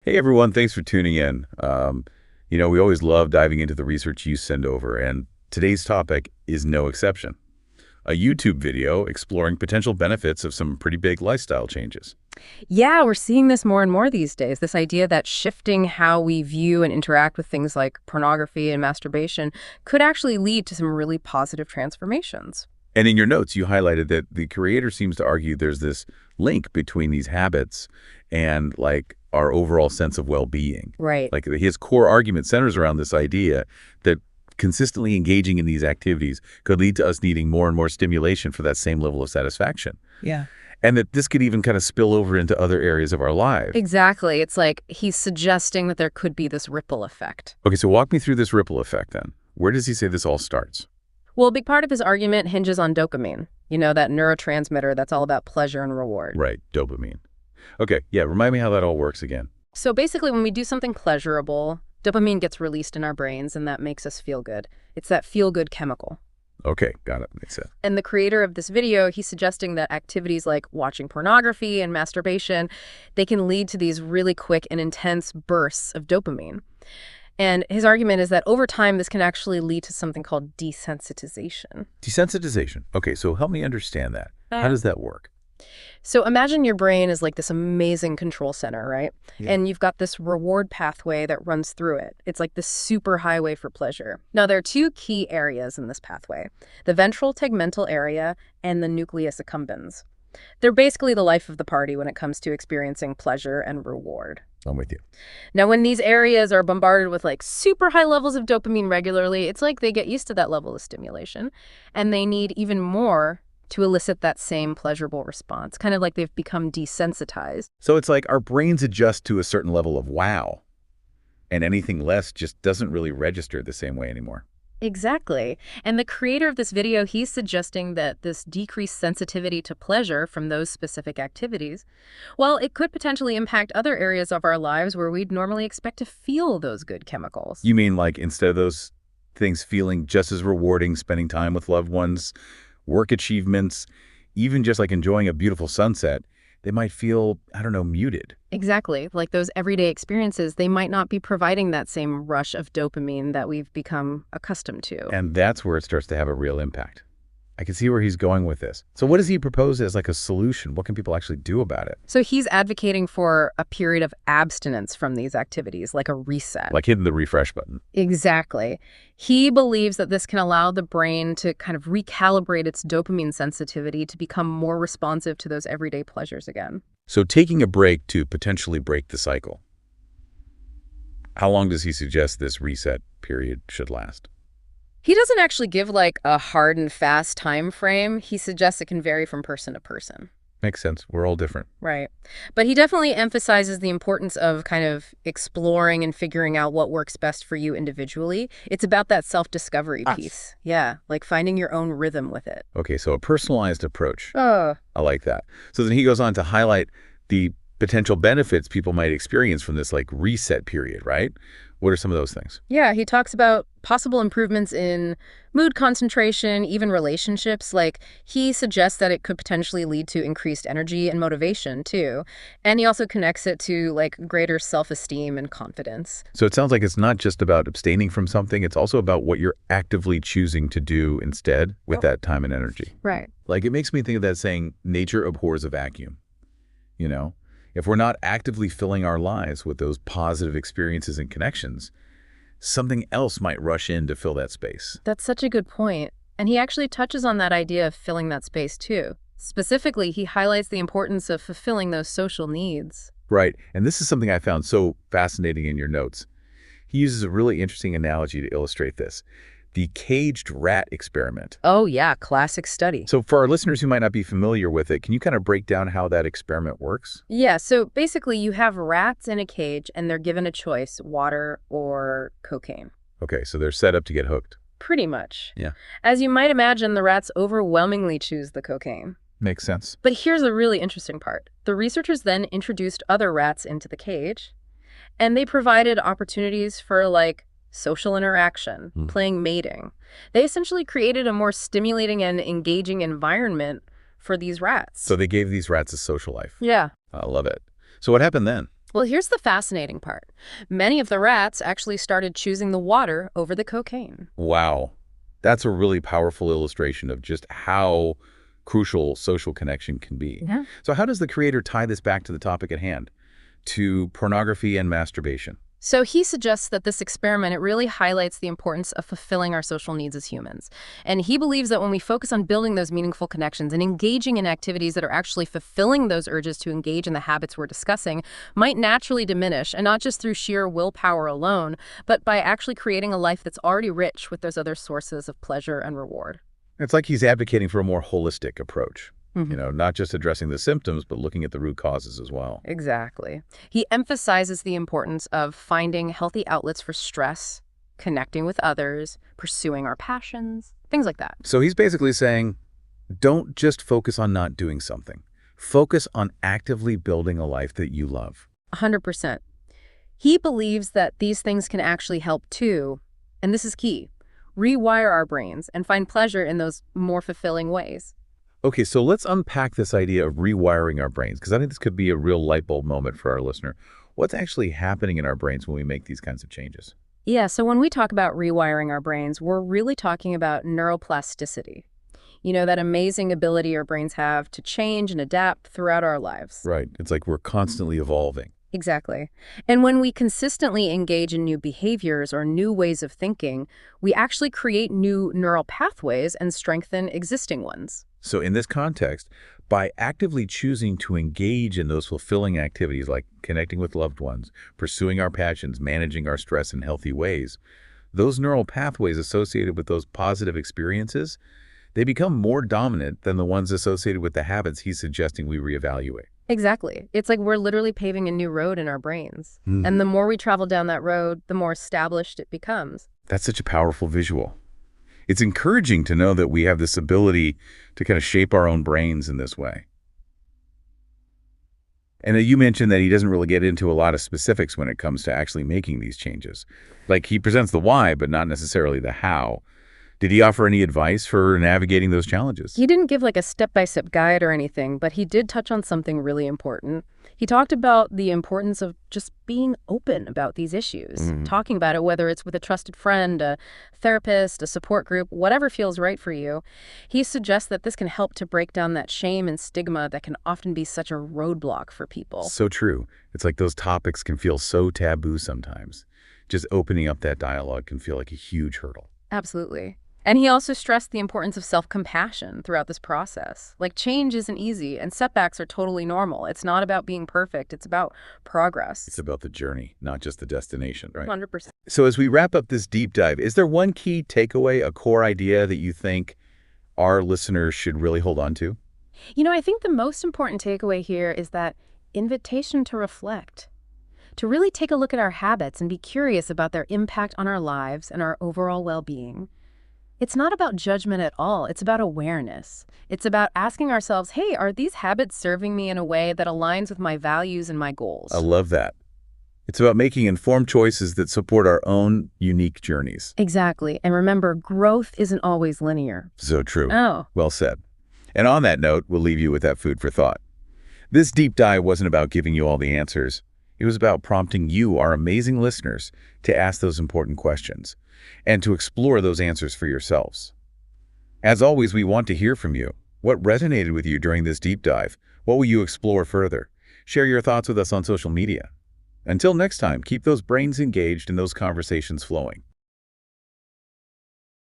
Hey everyone, thanks for tuning in. We always love diving into the research you send over, and today's topic is no exception. A YouTube video exploring potential benefits of some pretty big lifestyle changes. Yeah, we're seeing this more and more these days. This idea that shifting how we view and interact with things like pornography and masturbation could actually lead to some really positive transformations. And in your notes, you highlighted that the creator seems to argue there's this link between these habits and our overall sense of well-being. Right. Like his core argument centers around this idea that consistently engaging in these activities could lead to us needing more and more stimulation for that same level of satisfaction. Yeah. And that this could even kind of spill over into other areas of our lives. Exactly. It's like he's suggesting that there could be this ripple effect. Okay, so walk me through this ripple effect then. Where does he say this all starts? Well, a big part of his argument hinges on dopamine, that neurotransmitter that's all about pleasure and reward. Right, dopamine. Okay, yeah, remind me how that all works again. So basically, when we do something pleasurable, dopamine gets released in our brains, and that makes us feel good. It's that feel-good chemical. Okay, got it. Makes sense. And the creator of this video, he's suggesting that activities like watching pornography and masturbation, they can lead to these really quick and intense bursts of dopamine. And his argument is that over time, this can actually lead to something called desensitization. Desensitization. Okay, so help me understand that. How does that work? So imagine your brain is like this amazing control center, right? Yeah. And you've got this reward pathway that runs through it. It's like this super highway for pleasure. Now, there are two key areas in this pathway, the ventral tegmental area and the nucleus accumbens. They're basically the life of the party when it comes to experiencing pleasure and reward. I'm with you. Now, when these areas are bombarded with super high levels of dopamine regularly, it's like they get used to that level of stimulation, and they need even more to elicit that same pleasurable response, kind of like they've become desensitized. So it's like our brains adjust to a certain level of wow, and anything less just doesn't really register the same way anymore. Exactly. And the creator of this video, he's suggesting that this decreased sensitivity to pleasure from those specific activities, well, it could potentially impact other areas of our lives where we'd normally expect to feel those good chemicals. You mean instead of those things feeling just as rewarding, spending time with loved ones, work achievements, even just enjoying a beautiful sunset, they might feel, muted. Exactly. Like those everyday experiences, they might not be providing that same rush of dopamine that we've become accustomed to. And that's where it starts to have a real impact. I can see where he's going with this. So what does he propose as a solution? What can people actually do about it? So he's advocating for a period of abstinence from these activities, like a reset. Like hitting the refresh button. Exactly. He believes that this can allow the brain to kind of recalibrate its dopamine sensitivity to become more responsive to those everyday pleasures again. So taking a break to potentially break the cycle. How long does he suggest this reset period should last? He doesn't actually give a hard and fast time frame. He suggests it can vary from person to person. Makes sense. We're all different. Right. But he definitely emphasizes the importance of kind of exploring and figuring out what works best for you individually. It's about that self-discovery piece. Yeah, like finding your own rhythm with it. Okay, so a personalized approach. Oh. I like that. So then he goes on to highlight the potential benefits people might experience from this reset period, right? What are some of those things? Yeah, he talks about possible improvements in mood concentration, even relationships. He suggests that it could potentially lead to increased energy and motivation, too. And he also connects it to, greater self-esteem and confidence. So it sounds like it's not just about abstaining from something. It's also about what you're actively choosing to do instead with that time and energy. Right. It makes me think of that saying, nature abhors a vacuum. If we're not actively filling our lives with those positive experiences and connections, something else might rush in to fill that space. That's such a good point. And he actually touches on that idea of filling that space, too. Specifically, he highlights the importance of fulfilling those social needs. Right. And this is something I found so fascinating in your notes. He uses a really interesting analogy to illustrate this. The caged rat experiment. Oh, yeah. Classic study. So for our listeners who might not be familiar with it, can you kind of break down how that experiment works? Yeah. So basically, you have rats in a cage, and they're given a choice, water or cocaine. Okay, so they're set up to get hooked. Pretty much. Yeah. As you might imagine, the rats overwhelmingly choose the cocaine. Makes sense. But here's the really interesting part. The researchers then introduced other rats into the cage, and they provided opportunities for social interaction, playing mating. They essentially created a more stimulating and engaging environment for these rats. So they gave these rats a social life. Yeah. I love it. So what happened then? Well, here's the fascinating part. Many of the rats actually started choosing the water over the cocaine. Wow. That's a really powerful illustration of just how crucial social connection can be. Yeah. So how does the creator tie this back to the topic at hand, to pornography and masturbation? So he suggests that this experiment, it really highlights the importance of fulfilling our social needs as humans. And he believes that when we focus on building those meaningful connections and engaging in activities that are actually fulfilling those urges to engage in the habits we're discussing, might naturally diminish, and not just through sheer willpower alone, but by actually creating a life that's already rich with those other sources of pleasure and reward. It's like he's advocating for a more holistic approach, not just addressing the symptoms, but looking at the root causes as well. Exactly. He emphasizes the importance of finding healthy outlets for stress, connecting with others, pursuing our passions, things like that. So he's basically saying, don't just focus on not doing something. Focus on actively building a life that you love. 100%. He believes that these things can actually help too, and this is key, rewire our brains and find pleasure in those more fulfilling ways. Okay, so let's unpack this idea of rewiring our brains, because I think this could be a real light bulb moment for our listener. What's actually happening in our brains when we make these kinds of changes? Yeah, so when we talk about rewiring our brains, we're really talking about neuroplasticity. You know, that amazing ability our brains have to change and adapt throughout our lives. Right. It's like we're constantly evolving. Exactly. And when we consistently engage in new behaviors or new ways of thinking, we actually create new neural pathways and strengthen existing ones. So in this context, by actively choosing to engage in those fulfilling activities like connecting with loved ones, pursuing our passions, managing our stress in healthy ways, those neural pathways associated with those positive experiences, they become more dominant than the ones associated with the habits he's suggesting we reevaluate. Exactly. It's like we're literally paving a new road in our brains. And the more we travel down that road, the more established it becomes. That's such a powerful visual. It's encouraging to know that we have this ability to kind of shape our own brains in this way. And you mentioned that he doesn't really get into a lot of specifics when it comes to actually making these changes. Like he presents the why, but not necessarily the how. Did he offer any advice for navigating those challenges? He didn't give like a step-by-step guide or anything, but he did touch on something really important. He talked about the importance of just being open about these issues, talking about it, whether it's with a trusted friend, a therapist, a support group, whatever feels right for you. He suggests that this can help to break down that shame and stigma that can often be such a roadblock for people. So true. It's like those topics can feel so taboo sometimes. Just opening up that dialogue can feel like a huge hurdle. Absolutely. And he also stressed the importance of self-compassion throughout this process. Like, change isn't easy, and setbacks are totally normal. It's not about being perfect. It's about progress. It's about the journey, not just the destination, right? 100%. So as we wrap up this deep dive, is there one key takeaway, a core idea that you think our listeners should really hold on to? You know, I think the most important takeaway here is that invitation to reflect, to really take a look at our habits and be curious about their impact on our lives and our overall well-being. It's not about judgment at all. It's about awareness. It's about asking ourselves, hey, are these habits serving me in a way that aligns with my values and my goals? I love that. It's about making informed choices that support our own unique journeys. Exactly. And remember, growth isn't always linear. So true. Oh, Well said. And on that note, we'll leave you with that food for thought. This deep dive wasn't about giving you all the answers. It was about prompting you, our amazing listeners, to ask those important questions and to explore those answers for yourselves. As always, we want to hear from you. What resonated with you during this deep dive? What will you explore further? Share your thoughts with us on social media. Until next time, keep those brains engaged and those conversations flowing.